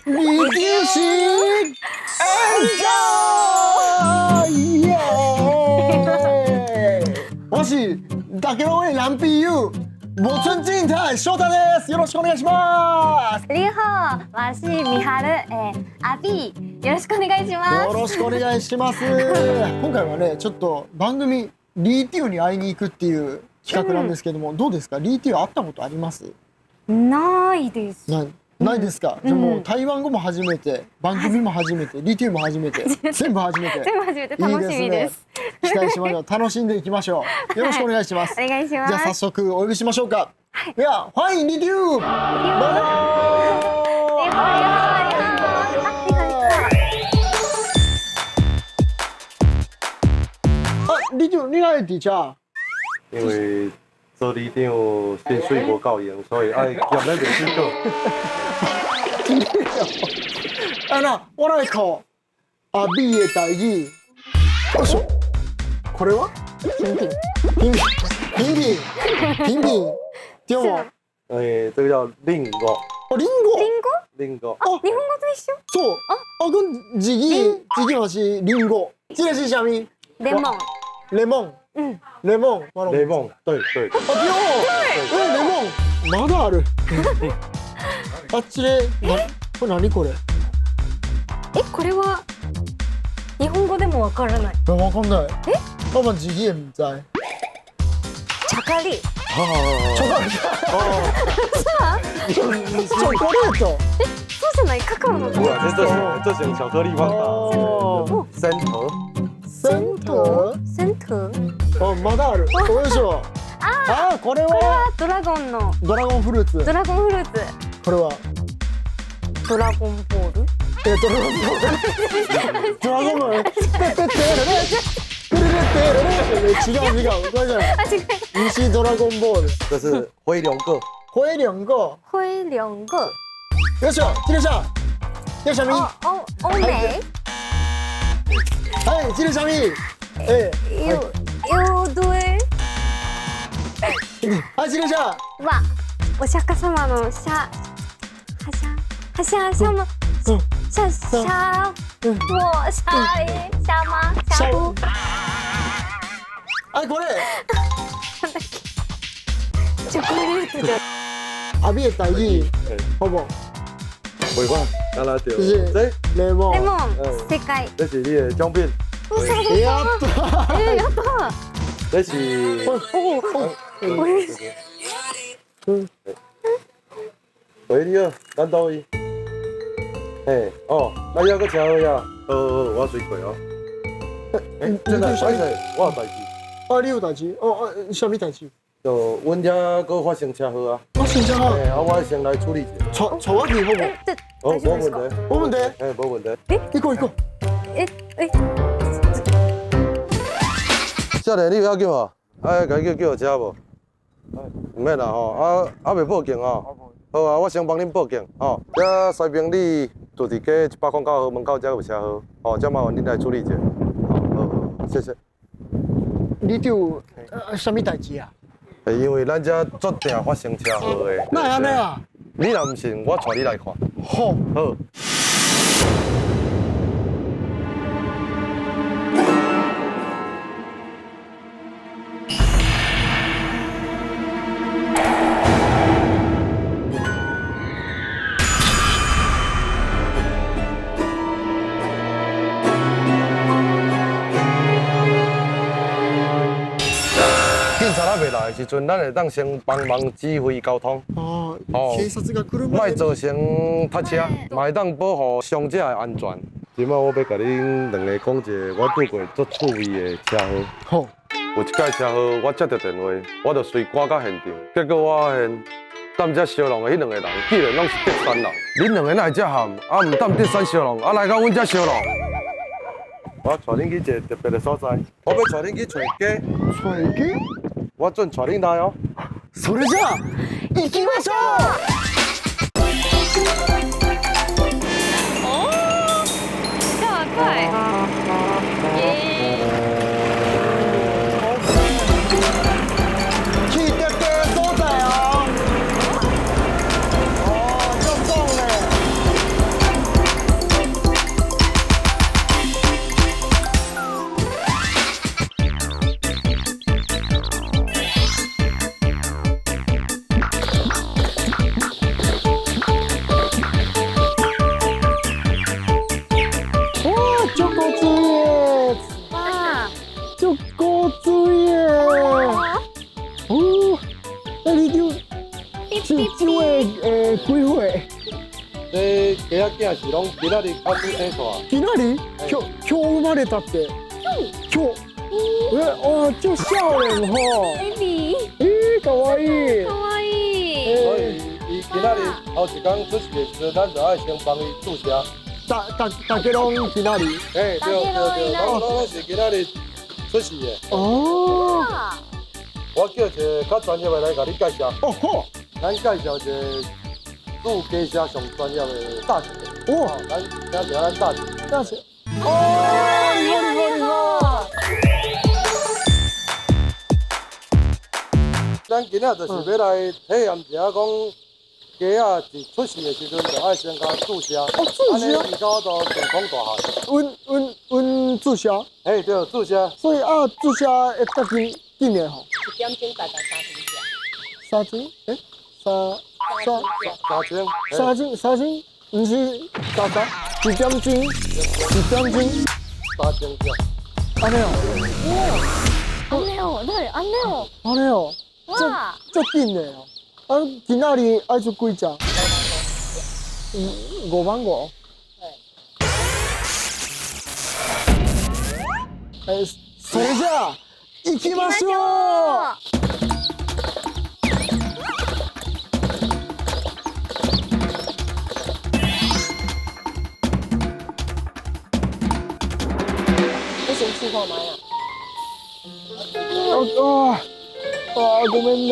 리듀식 엔조이 예! 我是大家的男朋友木村静太翔太です。よろしくお願いします。リホわしみはるアビーよろしくお願いします。よろしくお願いします。今回はねちょっと番組リーティオに会いに行くっていう企画なんですけども、どうですか？リーティオ会ったことあります？ないです。ないですか？じゃあもう台湾語も初めて、番組も初めて、リティオも初めて、全部初めて。全部初めて楽しみです。期待しましょう。楽しんでいきましょう。よろしくお願いします。お願いします。じゃあ早速お呼びしましょうか。では、欢迎リティオ。どうぞ。リティオ，你来伫遮？因为做里长薪水无够用，所以爱兼咱律师课。な、我来考アビエ大義。よいしょ。これは？ピンピン。ピンピン。ピンピン。ピンピン。でも。这个叫令語。あ、リンゴ。令語。あ、日本語と一緒？そう。あ、跟自己嘛是リンゴ。这个是什么？レモン。レモン。レモン。雷梦，对。あ、对。レモン。まだある。あっちで、これ何これ？これは日本語でもわからない。わかんない。我们自己也唔知。チャカリ。チョコレート。チョコレート。そうじゃない？カカオの。不然这种巧克力放大。生头。センター？あ、まだある。よいしょ。あ、これはドラゴンの。ドラゴンフルーツ。ドラゴンフルーツ。これはドラゴンボール。ドラゴンボール。ドラゴンボール。違う。これじゃない。西ドラゴンボール。这是灰龙个。灰两个。灰两个。よいしょ。キルちゃん。キルシャミ。欧美。はい、キルシャミ。有对。はい、キルちゃん。わ、お釈迦様のはしゃも。我下部。あ、これ。チョコレートじゃ。アビエ大義。ほぼ。尾巴，拿来掉。这レモン。レモン、正解。这是你的奖品。やった。やった。这是。喂，你好，咱倒位。那要个车好呀？我随过哦。真的，歹势，我有代志。你有代志？什么代志？就阮遮搁发生车祸啊。生车祸？我先来处理一下。坐我去好不？冇問題。冇問題。冇問題。行こう。少年，你有要緊無？甲伊叫車無？唔免啦吼，袂報警吼。好啊，我先幫恁報警吼。遮西平里住伫街109號門口遮有車禍，吼，遮麻煩恁來處理一下。好，謝謝。你有什麼代志啊？因為咱遮足定發生車禍的。哪會安尼啊？你若唔信，我帶你來看。好。警察未来的时阵，咱会当先幫忙指揮交通。警察が来る莫造成塞車，嘛會當保護傷者的安全。即擺我要甲恁兩個講一個我拄過足趣味的車禍。好。有一屆車禍，我接到電話，我就隨趕到現場。結果我發現，擔遮燒籠的迄兩個人，竟然攏是德山人。恁兩個哪會遮喊？唔擔德山燒籠，來到阮遮燒籠。我帶恁去一個特別的所在，我要帶恁去找雞。找雞？我準帶恁來哦。それじゃあ行きましょう。这么快！去特別所在哦。仔囝是拢今仔日考试生出来。今仔日今日生まれたって今日哇就少年吼，baby，かわいい可愛所い。以伊今仔日后一天出世的时阵，咱就爱先帮伊注射。大家拢今仔日对，拢是今仔日出世的。哦我叫一个较专业的来甲你介绍，哦好咱介绍一个做家车上专业的大姐。哦咱请一下咱大姐。那是哦你好咱今仔就是要来体验一下，讲鸡仔是出世的时阵，就爱先甲注射，注射安尼伊较都健康大汉。阮注射嘿，对，注射。所以注射会得几年吼1点钟大概3分钟。 3针三千。三针，毋是1點鐘，1點鐘， 三千票。安尼哦，安尼哦，对，安尼哦，安尼哦，哇，這緊的哦，今仔日愛出幾隻？5万5。それじゃあ行きましょう。不行，去看麦啊！ごめんね。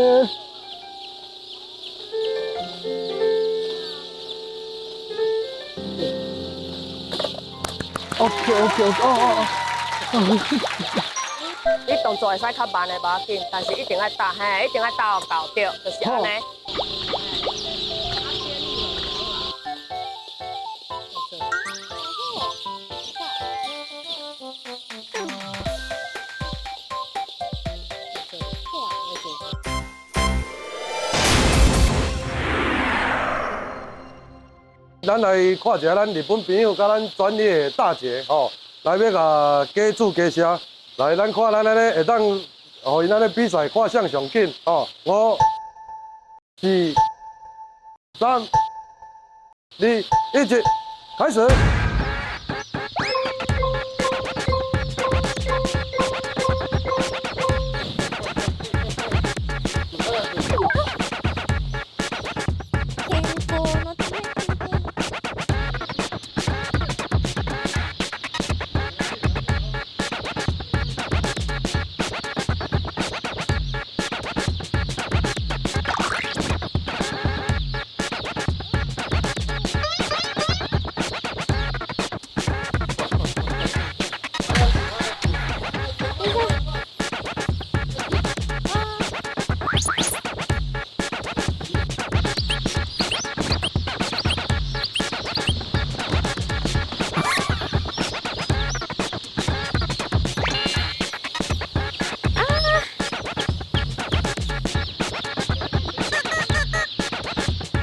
オッケー。你动作会使较慢的，无要紧，但是一定要打，嘿，一定要打到对，就是安尼。咱来看一下咱日本朋友甲咱专业的大姐吼，来要甲家煮家车。来，咱看咱安尼会当，互因安尼比赛看谁上紧吼。5、4、3、2、1，开始。健康のため。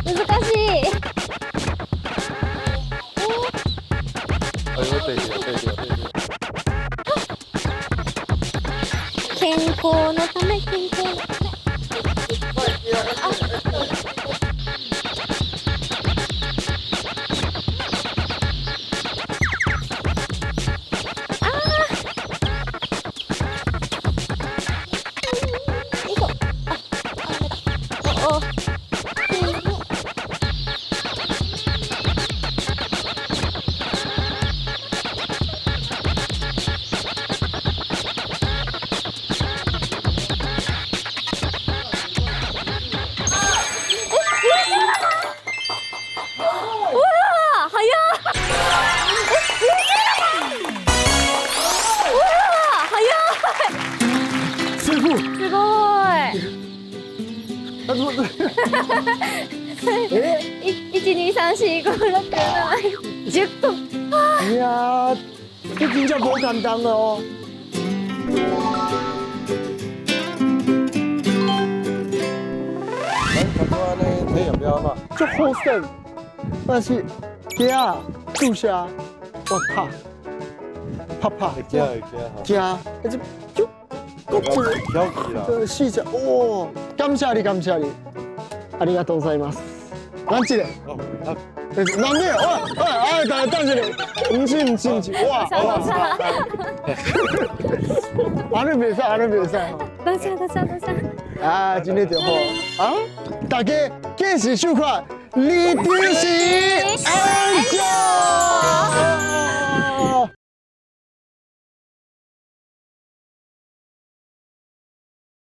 難しい。哎呦，对对。健康のため、健康のため。1,2,3,4,5,6,7,10個。いやー、这真正不简单哦。咱看到安尼体验了嘛？这好省，但是鸡啊，注射，我啪，会惊吼。惊，而且就够一个调皮啦。这细节哦，感謝你，ありがとうございます。咱这个。哦，なんでよおい等这里唔是哇安尼袂使等下等下等下，啊今天就好啊大家继续收看李丢是安家